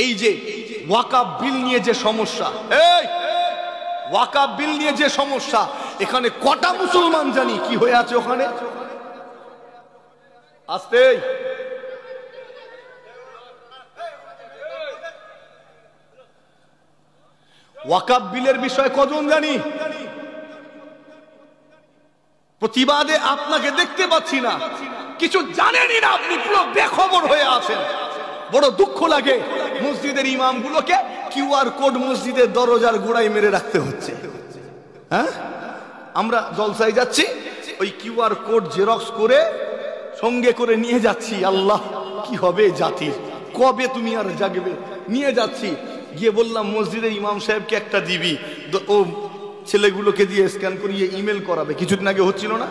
এই যে ওয়াকাফ বিল নিয়ে যে সমস্যা, এই ওয়াকাফ বিল নিয়ে যে সমস্যা, এখানে কটা মুসলমান জানি কি হয়ে আছে ওখানে? আস্তে ওয়াকাফ বিলের বিষয়ে কজন জানি? প্রতিবাদে আপনাকে দেখতে পাচ্ছি না, কিছু জানেনই না, আপনি পুরো বেখবর হয়ে আছেন। বড় দুঃখ লাগে, মসজিদের ইমামগুলোকে কিউআর কোড মসজিদের দরজার গোড়ায় মেরে রাখতে হচ্ছে। হ্যাঁ, আমরা জলসায় যাচ্ছি, ওই কিউআর কোড জেরক্স করে সঙ্গে করে নিয়ে যাচ্ছি। আল্লাহ, কি হবে জাতির, কবে তুমি আর জাগবে? নিয়ে যাচ্ছি, গিয়ে বললাম মসজিদের ইমাম সাহেবকে একটা দিবি, ও ছেলেগুলোকে দিয়ে স্ক্যান করিয়ে ইমেল করাবে। কিছুদিন আগে হচ্ছিল না?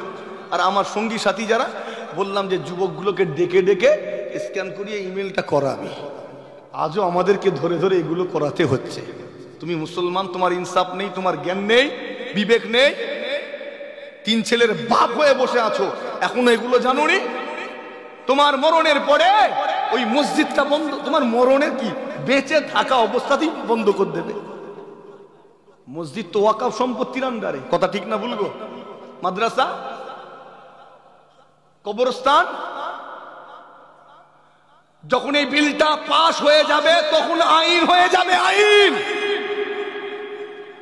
আর আমার সঙ্গী সাথী যারা, বললাম যে যুবকগুলোকে ডেকে ডেকে স্ক্যান করিয়ে ইমেলটা করাবি। আজও আমাদেরকে ধরে ধরে এগুলো করাতে হচ্ছে। তুমি মুসলমান, তোমার ইনসাফ নেই, তোমার জ্ঞান নেই, বিবেক নেই, 3 ছেলের বাপ হয়ে বসে আছো, এখনো এগুলো জানোনি? তোমার মরণের পরে ওই মসজিদটা বন্ধ, তোমার মরণের কি বেঁচে থাকা অবস্থাতেই বন্ধ করে দেবে। মসজিদ তো ওয়াকাফ সম্পত্তির আন্ডারে, কথা ঠিক না ভুলবো? মাদ্রাসা, কবরস্থান, যখন এই বিলটা পাস হয়ে যাবে তখন আইন হয়ে যাবে, আইন।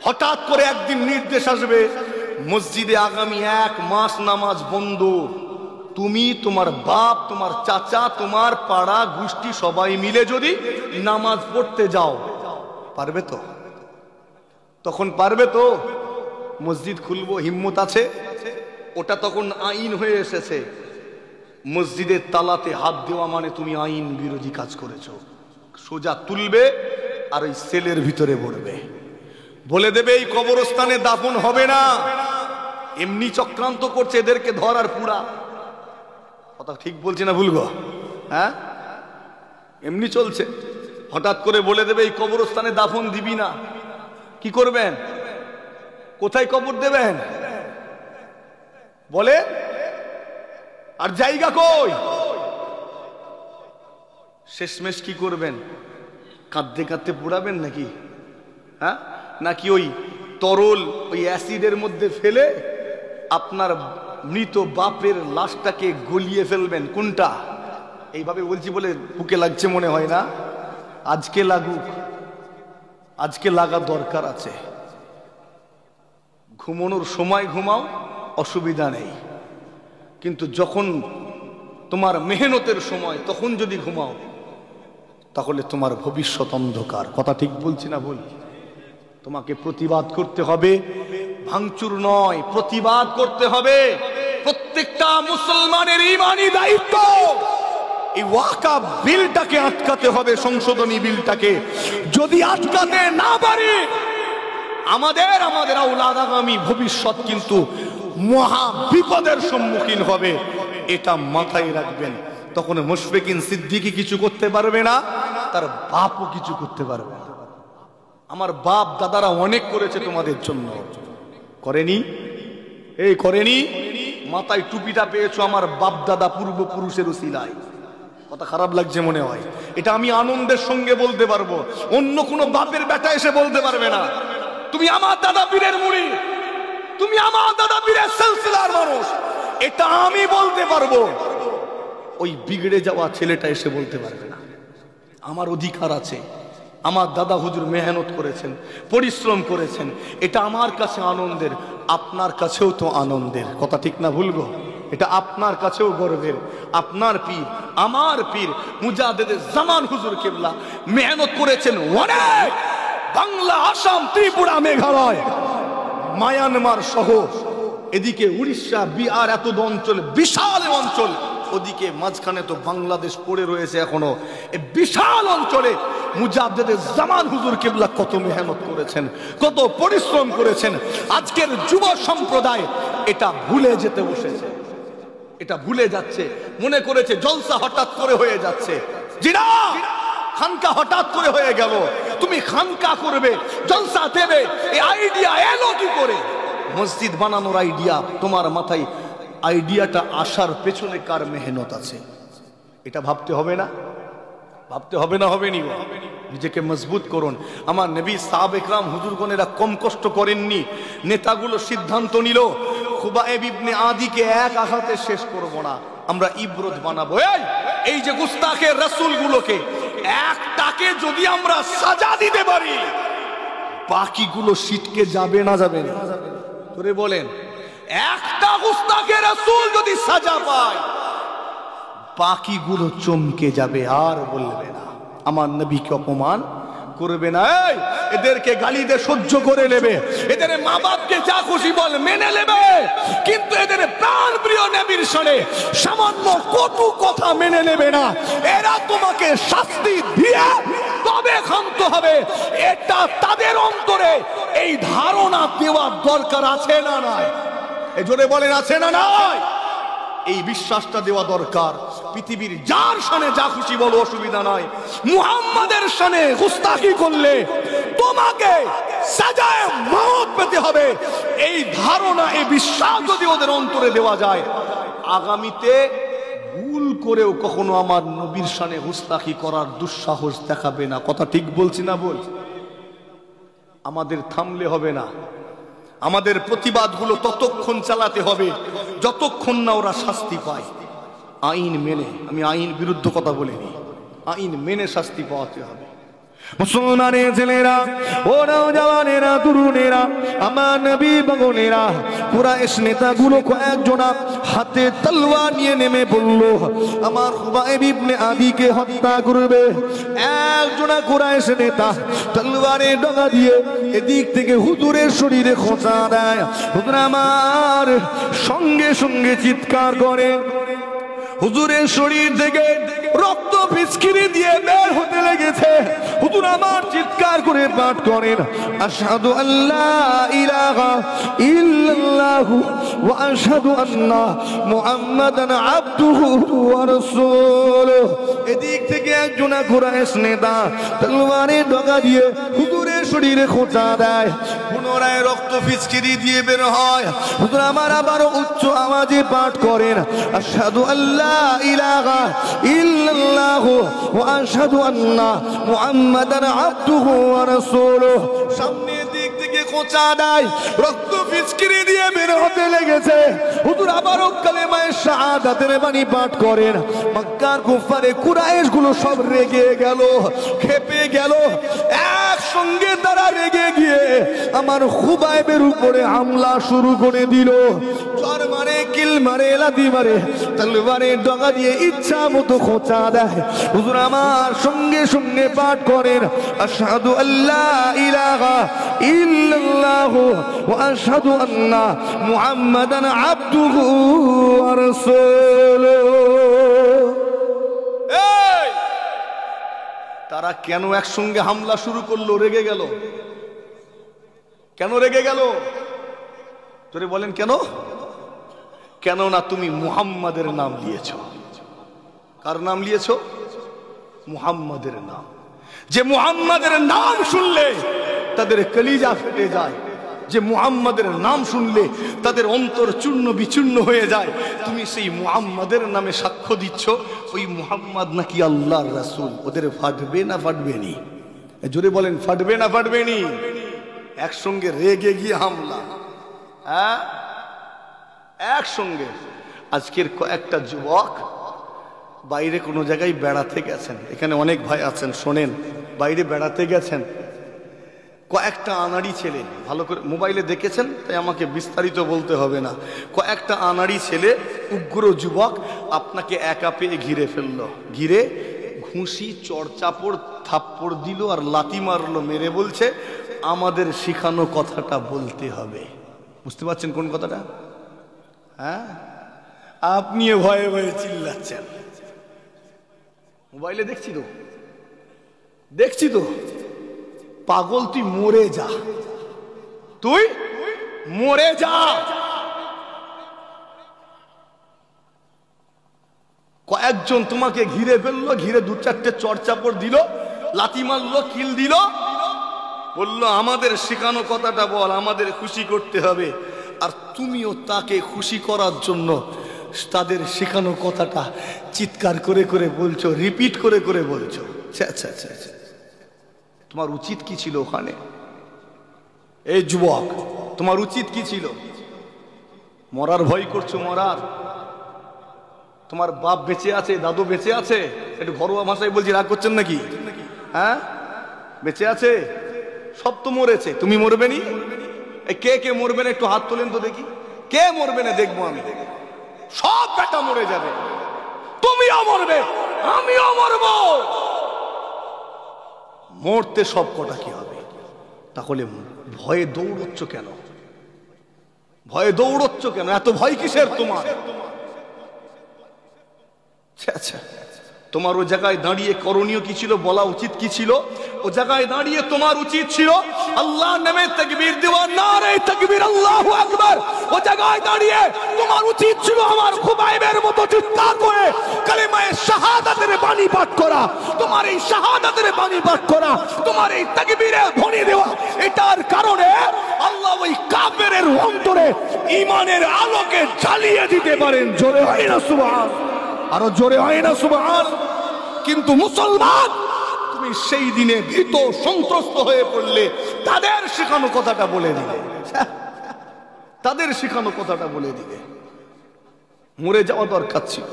হঠাৎ করে একদিন নির্দেশ আসবে, মসজিদে আগামী 1 মাস নামাজ বন্ধ। তুমি, তোমার বাপ, তোমার চাচা, তোমার পাড়া গোষ্ঠী সবাই মিলে যদি নামাজ পড়তে যাও, পারবে তো? তখন পারবে তো? মসজিদ খুলবো, হিম্মত আছে? ওটা তখন আইন হয়ে এসেছে। মসজিদের তালাতে হাত দেওয়া মানে তুমি আইন বিরোধী কাজ করেছো। সোজা তুলবে আর ওই সেলের ভিতরে পড়বে, বলে দেবে এই কবরস্থানে দাফন হবে না। এমনি চক্রান্ত করছে, এদেরকে ধর আর পুরা। কথা ঠিক বলছে না ভুলবো? হ্যাঁ, এমনি চলছে। হঠাৎ করে বলে দেবে এই কবরস্থানে দাফন দিবি না। কি করবেন? কোথায় কবর দেবেন বলে? আর জায়গা কই? শেষমেশ কি করবেন? কাঁদতে কাঁদতে পোড়াবেন নাকি? হ্যাঁ, নাকি ওই তরল ওই অ্যাসিডের মধ্যে ফেলে আপনার মৃত বাপের লাশটাকে গলিয়ে ফেলবেন? কোনটা? এইভাবে বলছি বলে বুকে লাগছে মনে হয় না? আজকে লাগুক, আজকে লাগা দরকার আছে। ঘুমানোর সময় ঘুমাও, অসুবিধা নেই, কিন্তু যখন তোমার মেহনতের সময় তখন যদি ঘুমাও, তাহলে তোমার ভবিষ্যৎ অন্ধকার। কথা ঠিক বলছি না ভুল? তোমাকে প্রতিবাদ করতে হবে, ভাঙচুর নয়, প্রতিবাদ করতে হবে। প্রত্যেকটা মুসলমানের ঈমানি দায়িত্ব এই ওয়াকাফ বিলটাকে আটকাতে হবে, সংশোধনী বিলটাকে। যদি আটকাতে না পারি, আমাদের আওলাদ আগামী ভবিষ্যৎ কিন্তু মহা বিপদের সম্মুখীন হবে। এটা মাথায় রাখবেন। তখন মুশফিকিন সিদ্দিকী কিছু করতে পারবে না, তার বাপও কিছু করতে পারবে না। আমার বাপ দাদারা অনেক করেছে তোমাদের জন্য, করেনি? এই করেনি? মাথায় টুপিটা পেয়েছো আমার বাপ দাদা পূর্বপুরুষের উসিলায়। কথা খারাপ লাগছে মনে হয়? এটা আমি আনন্দের সঙ্গে বলতে পারবো, অন্য কোনো বাপের বেটা এসে বলতে পারবে না। তুমি আমার দাদা পীরের মুড়ি, তুমি আমার দাদা পীরের সিলসিলার মানুষ, এটা আমি বলতে পারবো। ওই বিগড়ে যাওয়া ছেলেটা এসে বলতে পারবে না। আমার অধিকার আছে। আমার দাদা হুজুর মেহনত করেছেন, পরিশ্রম করেছেন, এটা আমার কাছে আনন্দের, আপনার কাছেও তো আনন্দের। কথা ঠিক না ভুলবো? এটা আপনার কাছেও গর্বের। আপনার পীর, আমার পীর মুজাদ্দেদে জামান হুজুর কেবলা মেহনত করেছেন অনেক। বাংলা, আসাম, ত্রিপুরা, মেঘালয়, মায়ানমার সহ এদিকে উড়িষ্যা, বিহার, এত অঞ্চল, বিশাল অঞ্চল, ওদিকে মাঝখানে তো বাংলাদেশ পড়ে রয়েছে এখনো। এই বিশাল অঞ্চলে মুজাদ্দেদে জামান হুজুর কেবলা কত মেহনত করেছেন, কত পরিশ্রম করেছেন। আজকের যুব সম্প্রদায় এটা ভুলে যেতে বসেছে, এটা ভুলে যাচ্ছে। মনে করেছে জলসা হঠাৎ করে হয়ে যাচ্ছে। জিনা, খানকা হঠাৎ করে হয়ে গেল, তুমি খানকা করবে, জলসা দেবে, এই আইডিয়া এলো কি করে? মসজিদ বানানোর আইডিয়া তোমার মাথায়, আইডিয়াটা আসার পেছনে কার মেহনত আছে এটা ভাবতে হবে না? ভাবতে হবে না? হবে নি? নিজেকে মজবুত করুন। আমার নবী সাহাবে کرام হুজুরগণেরা কম কষ্ট করেননি। নেতাগুলো সিদ্ধান্ত নিল খুবাইব ইবনে আদিকে এক আঘাতে শেষ করব না, আমরা ইবরত বানাবো। এই যে গুস্তাখের রাসূলগুলোকে একটাকে যদি আমরা সাজা দিতে পারি, বাকিগুলো সিটকে যাবে না যাবে না? তোরে বলেন, একটা গুস্তাখের রাসূল যদি সাজা পায়, বাকিগুলো চমকে যাবে, আর বলবে না আমার নবীকে অপমান করবে না। এদেরকে গালি দিয়ে সহ্য করে নেবে, এদের মা বাপকে যা খুশি বল মেনে নেবে, কিন্তু এদের প্রাণ প্রিয় নবীর শানে সামান্য কটু কথা মেনে নেবে না। এরা তোমাকে শাস্তি দিয়ে তবে ক্ষান্ত হবে। এটা তাদের অন্তরে এই ধারণা দেওয়ার দরকার আছে না নাই? এই জোরে বলেন, আছে না নাই? এই বিশ্বাসটা দেওয়া দরকার। পৃথিবীর যার শানে যা খুশি বলো, অসুবিধা নাই। মুহাম্মাদের শানে গুস্তাখি করলে তোমাকে সাজায়ে মওত পেতে হবে, এই ধারণা, এই বিশ্বাস যদি ওদের অন্তরে দেওয়া যায়, আগামীতে ভুল করেও কখনো আমার নবীর শানে গুস্তাখি করার দুঃসাহস দেখাবে না। কথা ঠিক বলছি না? বল। আমাদের থামলে হবে না, আমাদের প্রতিবাদগুলো ততক্ষণ চালাতে হবে যতক্ষণ না ওরা শাস্তি পায়। আইন মেনে, আমি আইন বিরুদ্ধ কথা বলিনি, আইন মেনে শাস্তি পাওয়াতে হবে। মুসলমানের ছেলেরা, ও নওজওয়ানেরা, তরুণেরা, আমার নবী বাগনেরা, কুরাইশ নেতাগুলো কয়েকজনা হাতে তলোয়ার নিয়ে নেমে পড়ল আমার খুবাইব ইবনে আদিকে হত্যা করবে। একজনা কুরাইশ নেতা তলোয়ারের ডগা দিয়ে এদিক থেকে হুজুরের শরীরে খোঁচা দেয়। হুজুর আমার সঙ্গে সঙ্গে চিৎকার করে, হুজুরের শরীর থেকে রক্ত ফিসকিরি দিয়ে বের হতে লেগেছে। হুজুর আমার চিৎকার করে পাঠ করেন, আশহাদু আল্লা ইলাহা ইল্লাল্লাহু ওয়া আশহাদু আন্না মুহাম্মাদান আবদুহু ওয়া রাসূলুহু। এদিক থেকে একজন কুরাইশ নেতা তলোয়ারের ডগা দিয়ে হুজুরের শরীরে খোঁচা দেয়, পুনরায় রক্ত ফিসকিরি দিয়ে বের হয়। হুজুর আমার আবার উচ্চ আওয়াজে পাঠ করেন, আশহাদু আল্লা ইলাহা ইল্লাল্লাহু ওয়া আশহাদু আন্না মুহাম্মাদান আবদুহু ওয়া রাসূলুহু। সামনের দিক থেকে খোঁচা দেয়, রক্ত ফিসকিরি দিয়ে বের হতে লেগেছে। হুজুর আবারও কালেমায়ে শাহাদাতের বাণী পাঠ করেন। মক্কার কুফারে কুরাইশ গুলো সব রেগে গেল, খেপে গেল। একসঙ্গে তারা রেগে গিয়ে আমার খুবাইবের উপরে হামলা শুরু করে দিল। চর মারে, কিল মারে, লাথি মারে, তলোয়ারের ডগা দিয়ে ইচ্ছা মতো খোঁচা দেয়। হুজুর আমার সঙ্গে সঙ্গে পাঠ করেন, আশহাদু আল্লা ইলাহা ইল্লাল্লাহু ওয়া আশহাদু আন্না মুহাম্মাদান আবদুহু ওয়া রাসূলুহু। তারা কেন একসঙ্গে হামলা শুরু করলো? রেগে গেল। কেন রেগে গেল? তোরে বলেন কেন? কেননা তুমি মুহাম্মাদের নাম নিয়েছ। কার নাম নিয়েছ? মুহাম্মাদের নাম। যে মুহাম্মাদের নাম শুনলে তাদের কলিজা ফেটে যায়, যে মুহাম্মাদের নাম শুনলে তাদের অন্তর চূর্ণ বিচূর্ণ হয়ে যায়, তুমি সেই মুহাম্মাদের নামে সাক্ষ্য দিচ্ছ ওই মুহাম্মাদ নাকি আল্লাহর রাসূল। ওদের ফাটবে না ফাটবে নি? জোরে বলেন, ফাটবে না ফাটবে নি? একসঙ্গে রেগে গিয়ে হামলা, হ্যাঁ একসঙ্গে। আজকের কয়েকটা যুবক বাইরে কোনো জায়গায় বেড়াতে গেছেন, এখানে অনেক ভাই আছেন শোনেন, বাইরে বেড়াতে গেছেন, কয়েকটা আনাড়ি ছেলে, ভালো করে মোবাইলে দেখেছেন তাই আমাকে বিস্তারিত বলতে হবে না, কয়েকটা আনাড়ি ছেলে উগ্র যুবক আপনাকে একা পেয়ে ঘিরে ফেললো, ঘিরে ঘুষি চড়চাপড় থাপ্পড় দিল আর লাথি মারলো, মেরে বলছে আমাদের শিখানো কথাটা বলতে হবে। বুঝতে পারছেন কোন কথাটা? হ্যাঁ, আপনিও ভয়ে ভয়ে চিল্লাচ্ছেন। মোবাইলে দেখছি তো, দেখছি তো। পাগল তুই মরে যা, তুই মরে যা। কয়েকজন তোমাকে ঘিরে ফেললো, ঘিরে দু চারটে চড়চাপড় দিল, লাথি মারলো, কিল দিল, বললো আমাদের শেখানো কথাটা বল, আমাদের খুশি করতে হবে। আর তুমিও তাকে খুশি করার জন্য তাদের শেখানো কথাটা চিৎকার করে করে বলছো, রিপিট করে করে বলছো। আচ্ছা আচ্ছা আচ্ছা, তোমার উচিত কি ছিল ওখানে? এই যুবক, তোমার উচিত কি ছিল? মরার ভয় করছো? মরার? তোমার বাপ বেঁচে আছে, দাদু বেঁচে আছে? একটু ঘরোয়া ভাষায় বলছি, রাগ করছেন নাকি? হ্যাঁ, বেঁচে আছে? সব তো মরেছে, তুমি মরবে নি? কে কে মরবে না একটু হাত তোলেন তো দেখি। কে মরবে না দেখবো আমি। সব বেটা মরে যাবে, তুমিও মরবে, আমিও মরব। মরতে সব কটা কি হবে? তাহলে ভয়ে দৌড়চ্ছ কেন? ভয়ে দৌড়চ্ছ কেন? এত ভয় কিসের তোমার? আচ্ছা, তোমার ও জায়গায় দাঁড়িয়ে করণীয় কি ছিল, বলা উচিত কি ছিল? ও জায়গায় দাঁড়িয়ে তোমার উচিত ছিল আল্লাহর নামে তাকবীর দেওয়া, নারে তাকবীর, আল্লাহু আকবার। ও জায়গায় দাঁড়িয়ে তোমার উচিত ছিল আমার খুবাইবের মতো চিৎকার করে কালিমায়ে শাহাদাতের বাণী পাঠ করা, তোমার এই শাহাদাতের বাণী পাঠ করা, তোমার এই তাকবীরে ধ্বনি দেওয়া। এটার কারণে আল্লাহ ওই কাফেরের অন্তরে ঈমানের আলোকে জ্বালিয়ে দিতে পারেন। জোরে হয় না সুবহান? আরো জোরে হয় না সুবহান? কিন্তু মুসলমান, তুমি সেই দিনে ভীত সন্ত্রস্ত হয়ে পড়লে তাদের শেখানো কথাটা বলে দিলে, তাদের শেখানো কথাটা বলে দিলে। মরে যাওয়া দরকার ছিল।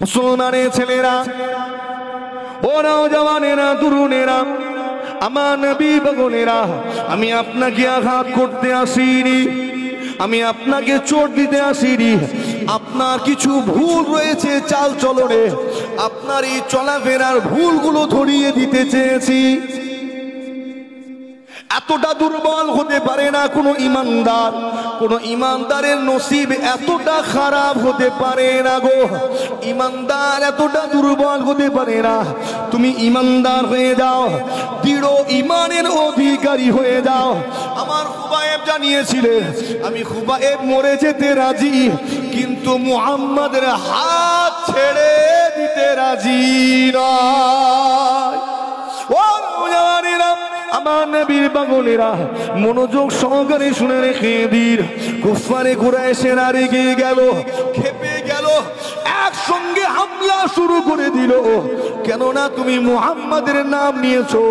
মুসলমানের ছেলেরা, ও নওজওয়ানেরা, তরুণেরা, আমার নবী পাগলেরা, আমি আপনাকে আঘাত করতে আসিনি, আমি আপনাকে চোট দিতে আসিনি। আপনার কিছু ভুল রয়েছে চাল চলনে, আপনার এই চলাফেরার ভুলগুলো ধরিয়ে দিতে চেয়েছি। এতটা দুর্বল হতে পারে না কোনো ইমানদার, কোন ইমানদারের নসিব এতটা খারাপ হতে পারে না গো। ইমানদার এতটা দুর্বল হতে পারে না। তুমি ইমানদার হয়ে যাও, দৃঢ় ইমানের অধিকারী হয়ে যাও। আমার খুবাইব জানিয়েছিলেন, আমি খুবাইব মরে যেতে রাজি, কিন্তু মুহাম্মাদের হাত ছেড়ে দিতে রাজি নয়। ও জানেনা, আমার নবীর পাগলেরা, মনোযোগ সহকারে শুনে রেখে দিন। কুফারে কুরাইশেরা রেগে গেল, ক্ষেপে গেল, একসঙ্গে হামলা শুরু করে দিল। কেননা তুমি মুহাম্মাদের নাম নিয়েছো,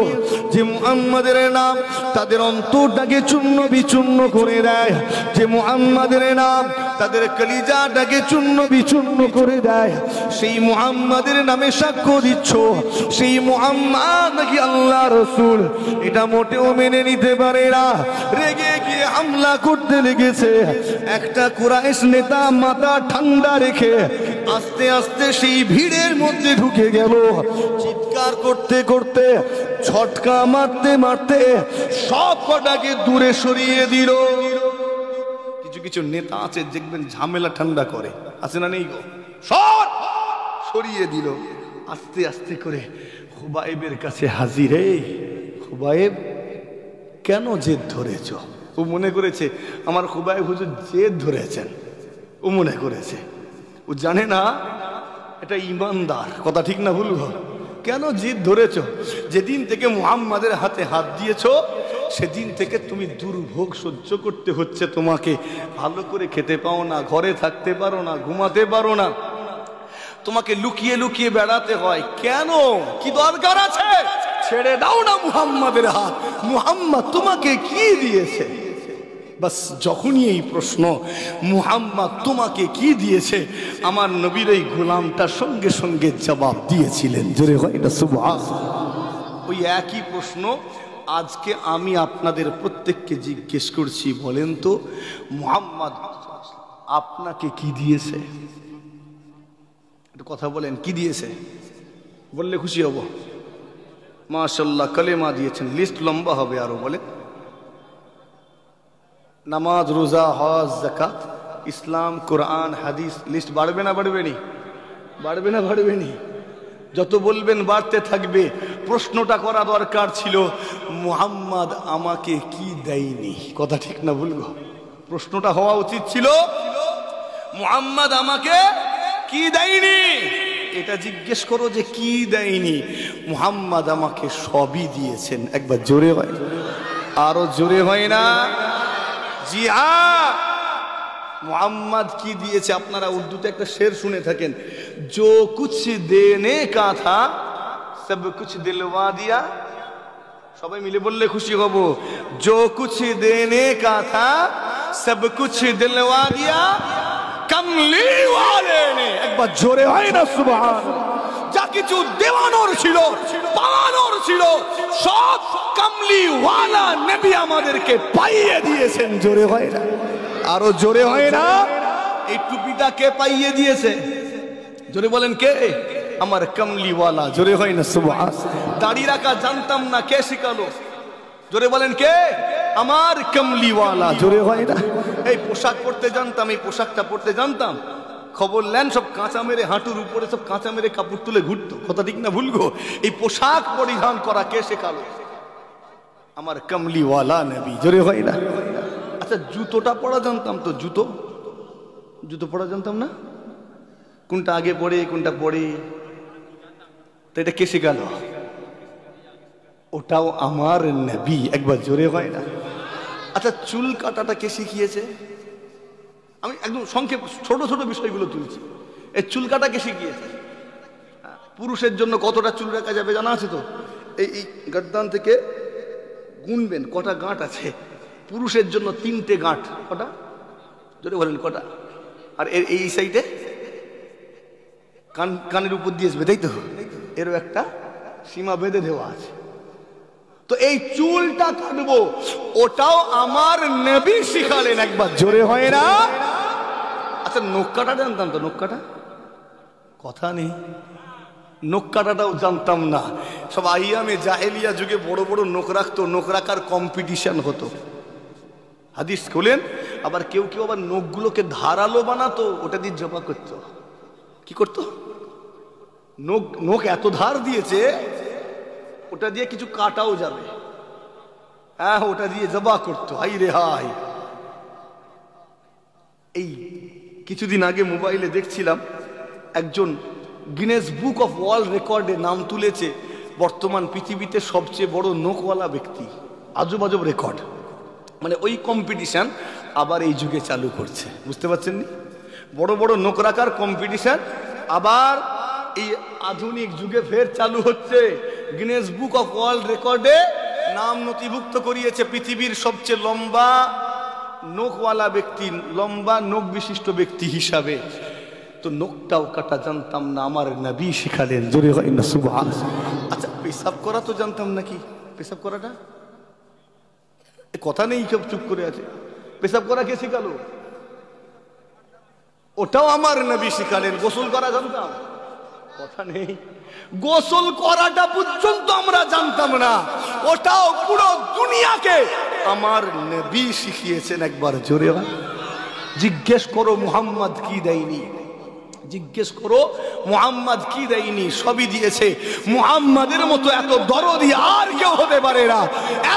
যে মুহাম্মাদের নাম তাদের অন্তরটাকে চূর্ণ বিচূর্ণ করে দেয়, যে মুহাম্মাদের নাম তাদের কলিজাটাকে চূর্ণ বিচূর্ণ করে দেয়। সেই মুহাম্মাদের নামে সাক্ষ্য দিচ্ছ সেই মুহাম্মদ নাকি আল্লাহ রসুল, এটা মোটেও মেনে নিতে পারে না। রেগে গিয়ে হামলা করতে লেগেছে। একটা কুরাইশ নেতা মাথা ঠান্ডা রেখে আস্তে আস্তে সেই ভিড়ের মধ্যে ঢুকে গেল। চিৎকার করতে করতে, ঝটকা মারতে মারতে সব কটাকে দূরে সরিয়ে দিল। কিছু কিছু নেতা আছে দেখবেন ঝামেলা ঠান্ডা করে, আছে না নেই গো? সব সরিয়ে দিল। আস্তে আস্তে করে খুবাইবের কাছে হাজির। খুবাইব, কেন জেদ ধরেছ? ও মনে করেছে আমার খুবাইব হুজুর জেদ ধরেছেন, ও মনে করেছে। ও জানে না এটা ইমানদার, কথা ঠিক না ভুল? কেন জেদ ধরেছ? যেদিন থেকে মুহাম্মাদের হাতে হাত দিয়েছ সেদিন থেকে তুমি দুর্ভোগ সহ্য করতে হচ্ছে তোমাকে। ভালো করে খেতে পাও না, ঘরে থাকতে পারো না, ঘুমাতে পারো না, তোমাকে লুকিয়ে লুকিয়ে বেড়াতে হয়। কেন? কি দরকার আছে? ছেড়ে দাও না মুহাম্মাদের হাত। মুহাম্মদ তোমাকে কি দিয়েছে? বাস যখনই এই প্রশ্ন, মুহাম্মদ তোমাকে কি দিয়েছে, আমার নবীর এই গোলামটা সঙ্গে সঙ্গে জবাব দিয়েছিলেন। জোরে হয় এটা সুবহানাল্লাহ। ওই একই প্রশ্ন আজকে আমি আপনাদের প্রত্যেককে জিজ্ঞেস করছি, বলেন তো মুহাম্মদ আপনাকে কি দিয়েছে? একটু কথা বলেন, কি দিয়েছে? বললে খুশি হব। মাশাআল্লাহ, কালেমা দিয়েছেন, লিস্ট লম্বা হবে আরো। বলেন, নামাজ, রোজা, হজ, যাকাত, ইসলাম, কোরআন, হাদিস, লিস্ট বাড়বে না বাড়বে নি? বাড়বে না বাড়বে নি? যত বলবেন বাড়তে থাকবে। প্রশ্নটা করা দরকার ছিল, মুহাম্মদ আমাকে কি দেয়নি? কথা ঠিক না ভুলবো? প্রশ্নটা হওয়া উচিত ছিল, মুহাম্মদ আমাকে কি দেয়নি? এটা জিজ্ঞেস করো যে কি দেয়নি। মুহাম্মদ আমাকে সবই দিয়েছেন। একবার জোরে হয়, আরো জোরে হয় না? জি হ্যাঁ, মুহাম্মদ কি দিয়েছে? আপনারা উর্দুতে একটা শের শুনে থাকেন, जो कुछ देने का था সব কুছ দিলওয়া দিয়া, সবাই মিলে বললে খুশি হব। जो कुछ देने का था सब कुछ दिलवा दिया कमली वाले ने। একবার জোরে হয় না সুবহানাল্লাহ। যা কিছু দেওয়ানোর ছিল, পাওয়ানোর ছিল, সব কমলি ওয়ালা নবী আমাদেরকে পাইয়ে দিয়েছেন। জোরে হয় না, আরো জোরে হয় না। এই টুপিটা কে পাইয়ে দিয়েছে? জোরে বলেন কে? আমার কমলি ওয়ালা। জোরে হয় না সুবহানাল্লাহ। দাড়ি রাখা জানতাম না, কে শিখালো? জোরে বলেন কে? আমার কমলি ওয়ালা। জোরে হয় না। এই পোশাক পরতে জানতাম, এই পোশাকটা পরতে জানতাম, খবর নেন সব কাঁচা মেরে, হাঁটুর উপরে সব কাঁচা মেরে কাপড় তুলে ঘুরতো। কথা ঠিক না ভুল গো? এই পোশাক পরিধান করা কে শেখালো? আমার কমলি ওয়ালা নবী। জোরে হয় না। আচ্ছা জুতোটা পরা জানতাম তো, জুতো জুতো পরা জানতাম না, কোনটা আগে পড়ে কোনটা পড়ে, তো এটা কে শেখালো? ওটাও আমার নবী। একবার জোরে হয় না। আচ্ছা চুল কাটাটা কে শিখিয়েছে? আমি একদম সংক্ষেপ ছোট ছোট বিষয়গুলো তুলছি। এই চুল কাটা কে শিখিয়েছে? পুরুষের জন্য কতটা চুল রাখা যাবে জানা আছে তো? এই গর্দান থেকে গুনবেন কটা গাঁট আছে। পুরুষের জন্য 3টে গাঁট। কটা? জোরে বলেন কটা? আর এই সাইডে কানের উপর দিয়ে আসবে, তাই তো? এরও একটা সীমা বেঁধে দেওয়া আছে। তো এই চুলটা কাটবো, ওটাও আমার নবী শিখালেন। একবার জোরে হয় না। আচ্ছা নখ কাটা জানতাম তো? নখ কাটা কথা নেই, নখ কাটাটাও জানতাম না। সব আইয়ামে জাহেলিয়া যুগে বড় বড় নখ রাখতো, নখ রাখার কম্পিটিশন হতো। হাদিস খোলেন। আবার কেউ কেউ আবার নখগুলোকে ধারালো বানাতো, ওটা দিয়ে জবা করতো। কি করতো? নখ এত ধার দিয়েছে, ওটা দিয়ে কিছু কাটাও যাবে। হ্যাঁ ওটা দিয়ে জবা করতো। হাই রে হাই। এই কিছুদিন আগে মোবাইলে দেখছিলাম, একজন গিনেস বুক অফ ওয়ার্ল্ড রেকর্ডে নাম তুলেছে বর্তমান পৃথিবীতে সবচেয়ে বড় নখওয়ালা ব্যক্তি। আজব আজব রেকর্ড। মানে ওই কম্পিটিশন আবার এই যুগে চালু করছে, বুঝতে পারছেন? বড় বড় নখ রাখার কম্পিটিশন আবার এই আধুনিক যুগে ফের চালু হচ্ছে। গিনেস বুক অফ ওয়ার্ল্ড রেকর্ডে নাম নথিভুক্ত করিয়েছে পৃথিবীর সবচেয়ে লম্বা নখওয়ালা ব্যক্তি, লম্বা নখ বিশিষ্ট ব্যক্তি হিসাবে। তো নখটাও কাটা জানতাম না, আমার নবী শিখালেন। জোরে হয় না সুবহানাল্লাহ। আচ্ছা পেশাব করা তো জানতাম নাকি? পেশাব করাটা কথা নেই, সব চুপ করে আছে। পেশাব করা কে শিখালো? ওটাও আমার নবী শিখালেন। গোসল করা জানতাম? কথা নেই। গোসল করাটা পর্যন্ত আমরা জানতাম না, ওটাও পুরো দুনিয়াকে আমার নবী শিখিয়েছেন। একবার জোরে হয়। জিজ্ঞেস করো মুহাম্মদ কি দেয়নি, জিজ্ঞেস করো মুহাম্মদ কি দেয়নি, সবই দিয়েছে। মুহাম্মাদের মতো এত দরদি আর কেউ হতে পারে না।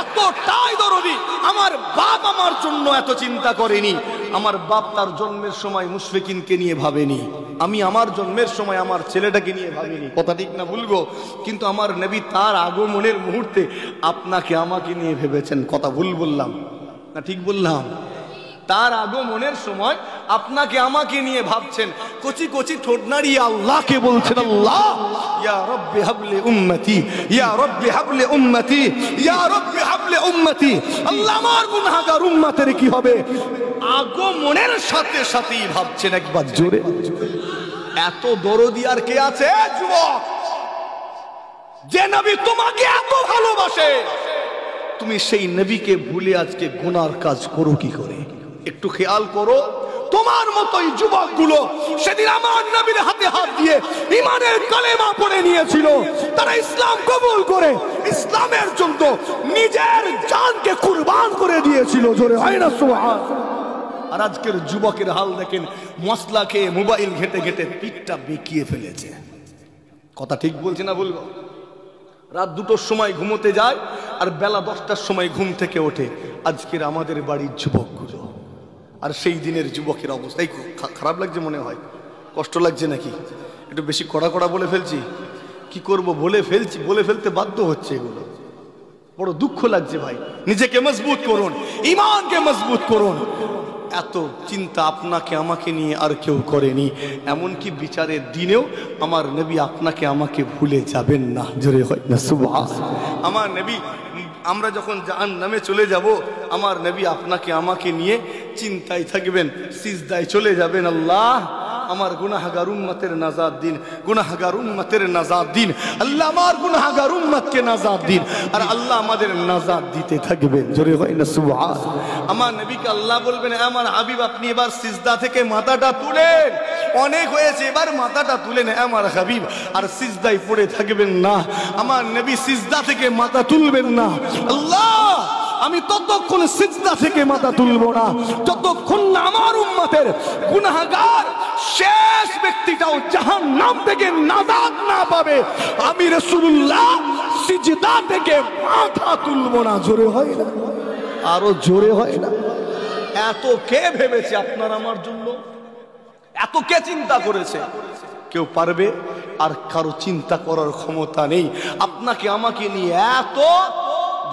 এতটাই দরদি। আমার বাপ আমার জন্য এত চিন্তা করেনি। আমার বাপ তার জন্মের সময় মুশফিকিনকে নিয়ে ভাবেনি, আমি আমার জন্মের সময় আমার ছেলেটাকে নিয়ে ভাবিনি। কথা ঠিক না ভুলবো? কিন্তু আমার নবী তার আগমনের মুহূর্তে আপনাকে আমাকে নিয়ে ভেবেছেন। কথা ভুল বললাম না ঠিক বললাম? তার আগমনের সময় আপনাকে আমাকে নিয়ে ভাবছেন। কচি কচি ঠোঁট নাড়িয়ে আল্লাহকে বলছেন, আল্লাহ ইয়া রব্বি হাবলি উম্মতি, ইয়া রব্বি হাবলি উম্মতি, ইয়া রব্বি হাবলি উম্মতি। আল্লাহ আমার গুনাহগার উম্মতের কি হবে? আগমনের সাথে সাথেই ভাবছেন। একবার জোরে। এত দরদি আর কে আছে যুবক? যে নবী তোমাকে এত ভালোবাসে, তুমি সেই নবীকে ভুলে আজকে গুনার কাজ করো কি করে? একটু খেয়াল করো। তোমার মতোই যুবকগুলো সেদিন আমার নবীর হাতে হাত দিয়ে ঈমানের কালেমা পড়ে নিয়েছিল। তারা ইসলাম কবুল করে ইসলামের জন্য নিজের জানকে কুরবান করে দিয়েছিল। জোরে হয় না সুবহানাল্লাহ। আর আজকের যুবকের হাল দেখেন, মশলা খেয়ে মোবাইল ঘেটে ঘেটে পিঠটা বেঁকিয়ে ফেলেছে। কথা ঠিক বলছে না বলবো? রাত 2টোর সময় ঘুমোতে যায় আর বেলা 10টার সময় ঘুম থেকে ওঠে। আজকের আমাদের বাড়ির যুবকগুলো। আর সেই দিনের যুবকের অবস্থাই খারাপ লাগছে মনে হয়। কষ্ট লাগছে নাকি? একটু বেশি কড়া কড়া বলে ফেলছি, কি করব? বলে ফেলছি, বলে ফেলতে বাধ্য হচ্ছে। এগুলো বড় দুঃখ লাগছে ভাই। নিজেকে মজবুত করুন, ঈমানকে মজবুত করুন। এত চিন্তা আপনাকে আমাকে নিয়ে আর কেউ করেনি। এমনকি বিচারের দিনেও আমার নবী আপনাকে আমাকে ভুলে যাবেন না। জোরে হয় না সুবহানাল্লাহ। আমার নবী, আমরা যখন জাহান্নামে চলে যাব, আমার নবী আপনাকে আমাকে নিয়ে চিন্তায় থাকবেন, সিজদায় চলে যাবেন, আল্লাহ আমার গুনাহগার উম্মতের নাজাত দিন, গুনাহগার উম্মতের নাজাত দিন, আল্লাহ আমার গুনাহগার উম্মতকে নাজাত দিন। আর আল্লাহ আমাদের নাজাত দিতে থাকবেন। জোরে হয় না সুবহানাল্লাহ। আমার নবীকে আল্লাহ বলবেন, আমার হাবিব আপনি এবার সিজদা থেকে মাথাটা তুলেন, অনেক হয়েছে, এবার মাথাটা তুলেন আমার হাবিব। আর সিজদায় পড়ে থাকবেন না, আমার নবী সিজদা থেকে মাথা তুলবেন না। আল্লাহ আমি ততক্ষণ সিজদা থেকে মাথা তুলব না যতক্ষণ না আমার উম্মতের গুনাহগার শেষ ব্যক্তিটাও জাহান্নাম থেকে নাজাত না পাবে। আমি রাসূলুল্লাহ সিজদা থেকে মাথা তুলব না। জোরে হয় না, আরো জোরে হয় না। এত কে ভেবেছে আপনার আমার জন্য, এত কে চিন্তা করেছে? কেউ পারবে? আর কারো চিন্তা করার ক্ষমতা নেই। আপনাকে আমাকে নিয়ে এত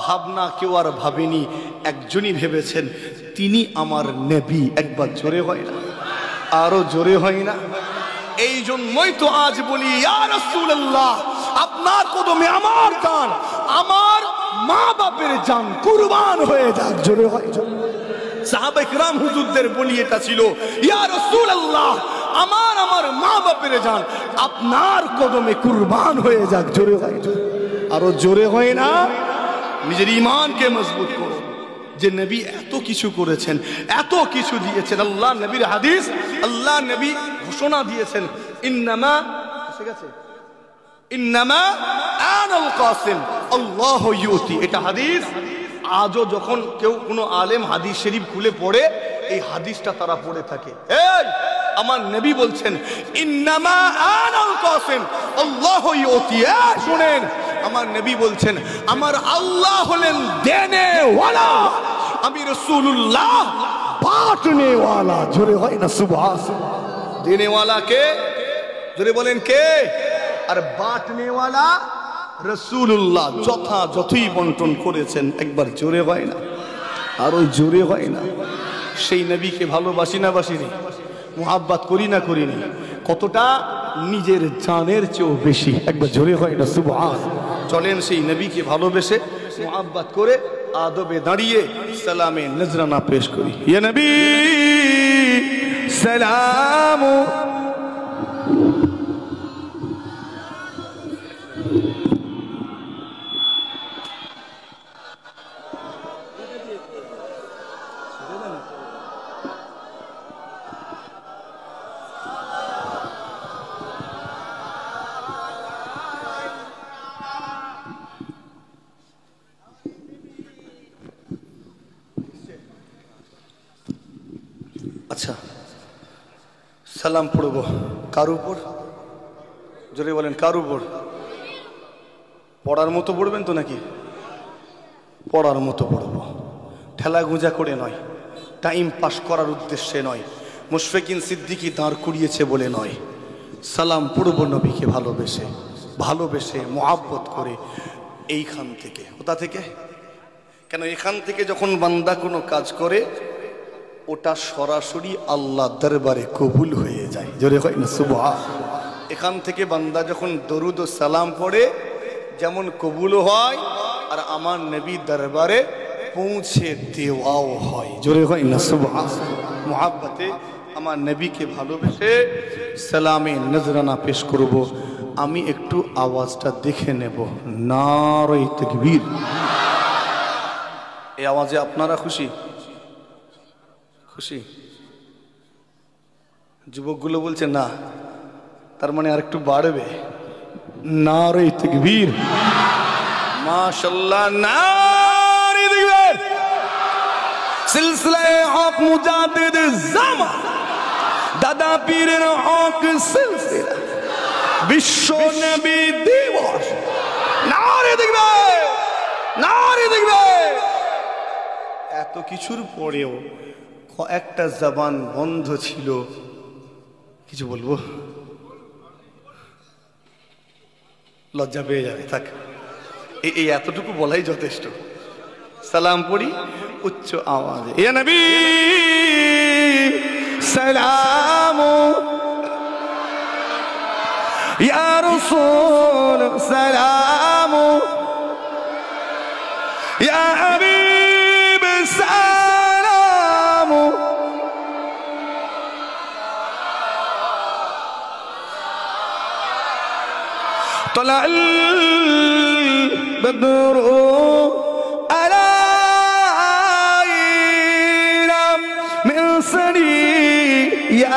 ভাবনা কেউ আর ভাবেনি, একজনই ভেবেছেন, তিনি আমার নবী। একবার জোরে হয় না, আরো জোরে হয় না। এই জন্যই তো আজ বলি, ইয়া রাসূলুল্লাহ আপনার কদমে আমার জান, আমার মা বাপের জান কুরবান হয়ে যাক। জোরে হয়। সাহাবা ইকরাম হুজুরদের বলি এটা ছিল, ইয়া রাসূলুল্লাহ আমার মা বাপের জান আপনার কদমে কুরবান হয়ে যাক। জোরে হয়, আরো জোরে হয় না। নিজের ঈমানকে মজবুত করো যে নবী এত কিছু করেছেন, এত কিছু দিয়েছেন। আল্লাহ নবীর হাদিস, আল্লাহ নবী ঘোষণা দিয়েছেন, ইন্নামা আনাল কাসিম আল্লাহু ইউতি। এটা হাদিস। আজও যখন কেউ কোনো আলেম হাদিস শরীফ খুলে পড়ে, এই হাদিসটা তারা পড়ে থাকে। এই আমার নবী বলছেন, ইন্নামা আনাল কাসিম আল্লাহু ইউতি। শুনেন, আমার নবী বলছেন, আমার আল্লাহ হলেন দেনেওয়ালা, আমি রাসূলুল্লাহ বাঁটনেওয়ালা। জোরে হয় না সুবহানাল্লাহ। দেনেওয়ালা কে? জোরে বলেন কে? আর বাঁটনেওয়ালা রাসূলুল্লাহ যথাযথই বন্টন করেছেন। একবার জোরে হয় না, আরো জোরে হয় না। সেই নবীকে ভালোবাসি না বাসিনি, মুহাব্বত করি না করিনি? কতটা? নিজের জানের চেয়েও বেশি। একবার জোরে হয় না সুবহানাল্লাহ। চলেন সেই নবীকে ভালোবেসে মুহাব্বত করে আদবে দাঁড়িয়ে সালামে নজরানা পেশ করি। ইয়া নবী সালাম। আচ্ছা, সালাম পড়ব কার উপর? জোরে বলেন, কার উপর? পড়ার মতো পড়বেন তো নাকি? পড়ার মতো পড়ব, ঠেলা গুঁজা করে নয়, টাইম পাস করার উদ্দেশ্যে নয়, মুশফিকিন সিদ্দিকী দাঁড় করিয়েছে বলে নয়। সালাম পড়ব নবীকে ভালোবেসে, ভালোবেসে মুহাব্বত করে। এইখান থেকে, কোথা থেকে? কেন এখান থেকে যখন বান্দা কোনো কাজ করে, ওটা সরাসরি আল্লাহ দরবারে কবুল হয়ে যায়। জোরে হয় না সুবহানাল্লাহ। এখান থেকে বান্দা যখন দরুদ ও সালাম পড়ে, যেমন কবুল হয় আর আমার নবী দরবারে পৌঁছে দেওয়াও হয়। জোরে হয় না সুবহানাল্লাহ। মুহাব্বতে আমার নবীকে ভালোবেসে সালামে নজরানা পেশ করব। আমি একটু আওয়াজটা দেখে নেব। নারে তাকবীর। এই আওয়াজে আপনারা খুশি? খুশি? যুবকগুলো বলছে না, তার মানে আর একটু বাড়বে। নারে তাকবীর, মাশাআল্লাহ, নারে তাকবীর। সিলসিলায়ে হক মুজাদ্দিদ জামান, দাদা পীরের হক সিলসিলা, বিশ্ব নবী দিবস। নারে তাকবীর, নারে তাকবীর। এত কিছুর পরেও একটা জবান বন্ধ ছিল। কিছু বলবো? লজ্জা পেয়ে যাবে, থাক, এই এতটুকু বলাই যথেষ্ট। সালাম পড়ি উচ্চ আওয়াজে। ইয়া নবী سلام يا رسول سلام يا حبيب سلام طلع البدر علينا من ثنياته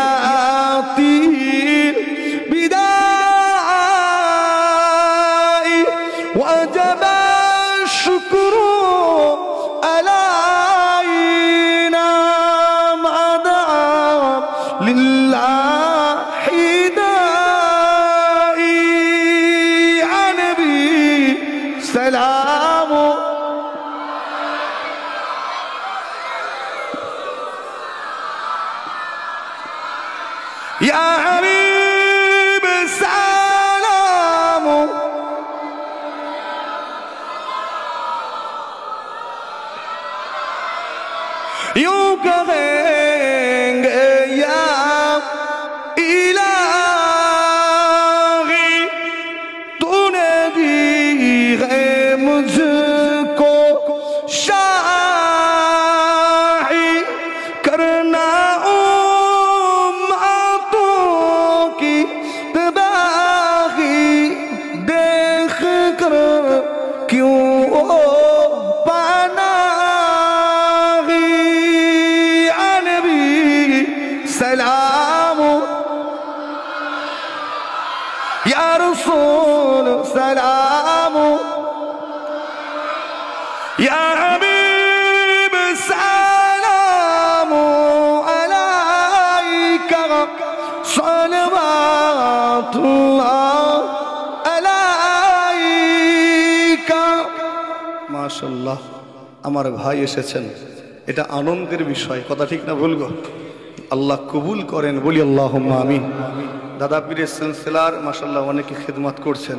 بداعي وجب الشكر علينا ما دعا لله سلام يا حبيب سلام यूं कहेंगे या इलाही तूने दी है मुझको शाही करना उम्मतों की तबाही देख कर क्यों पनाही नबी सलाम या रसूल सलाम يا حبيب سلام عليك صلوات الله عليك ما شاء الله আমার ভাই এসেছেন এটা আনন্দের বিষয় কথা ঠিক না ভুল গো আল্লাহ কবুল করেন বলি আল্লাহুম্মা আমিন দাদা পীরের সিলসিলার মাশাআল্লাহ অনেকে খিদমত করছেন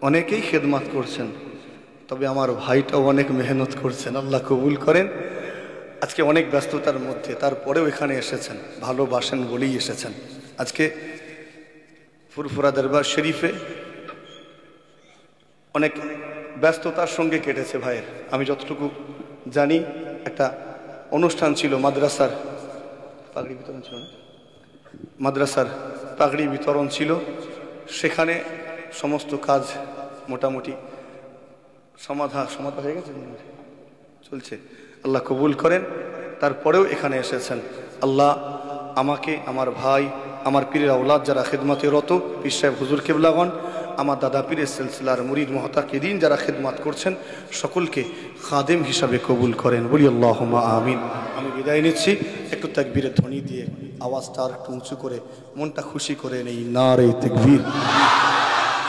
অনেকেই খিদমত করছেন তবে আমার ভাইটাও অনেক মেহনত করছেন আল্লাহ কবুল করেন আজকে অনেক ব্যস্ততার মধ্যে তারপরেও এখানে এসেছেন ভালোবাসেন বলেই এসেছেন আজকে ফুরফুরা দরবার শরীফে অনেক ব্যস্ততার সঙ্গে কেটেছে ভাইয়ের আমি যতটুকু জানি একটা অনুষ্ঠান ছিল মাদ্রাসার পাগড়ি বিতরণ ছিল না মাদ্রাসার পাগড়ি বিতরণ ছিল সেখানে সমস্ত কাজ মোটামুটি সমাধা হয়ে গেছে চলছে আল্লাহ কবুল করেন তারপরেও এখানে এসেছেন আল্লাহ আমাকে আমার ভাই আমার পীরের আওলাদ যারা খিদমতে রত পীর সাহেব হুজুর কিবলাগণ আমার দাদা পীরের সিলসিলার মুরিদ মুহতাকিদিন যারা খিদমত করছেন সকলকে খাদেম হিসাবে কবুল করেন বলি আল্লাহুম্মা আমিন আমি বিদায় নিচ্ছি একটু তাকবীরের ধ্বনি দিয়ে আওয়াজটা আর একটু উঁচু করে মনটা খুশি করে নেই নারে তাকবীর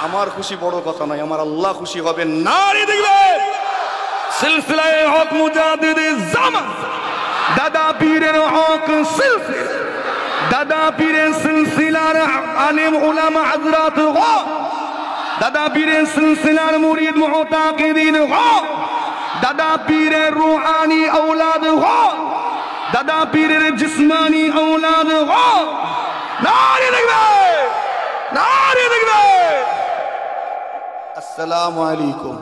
আমার খুশি বড় কথা নয় আমার আল্লাহ খুশি হবেন নারে তাকবীর সিলসিলায়ে হক মুজাদ্দিদে জামান দাদা পীরের হক সিলসিলা দাদা পীরের সিলসিলার আলেম উলামা হযরত গো দাদা পীরের সিলসিলার মুরিদ মুতাকিদিন গো দাদা পীরের রূহানি اولاد গো দাদা পীরের জিসমানি اولاد গো নারে তাকবীর নারে তাকবীর আসসালামু আলাইকুম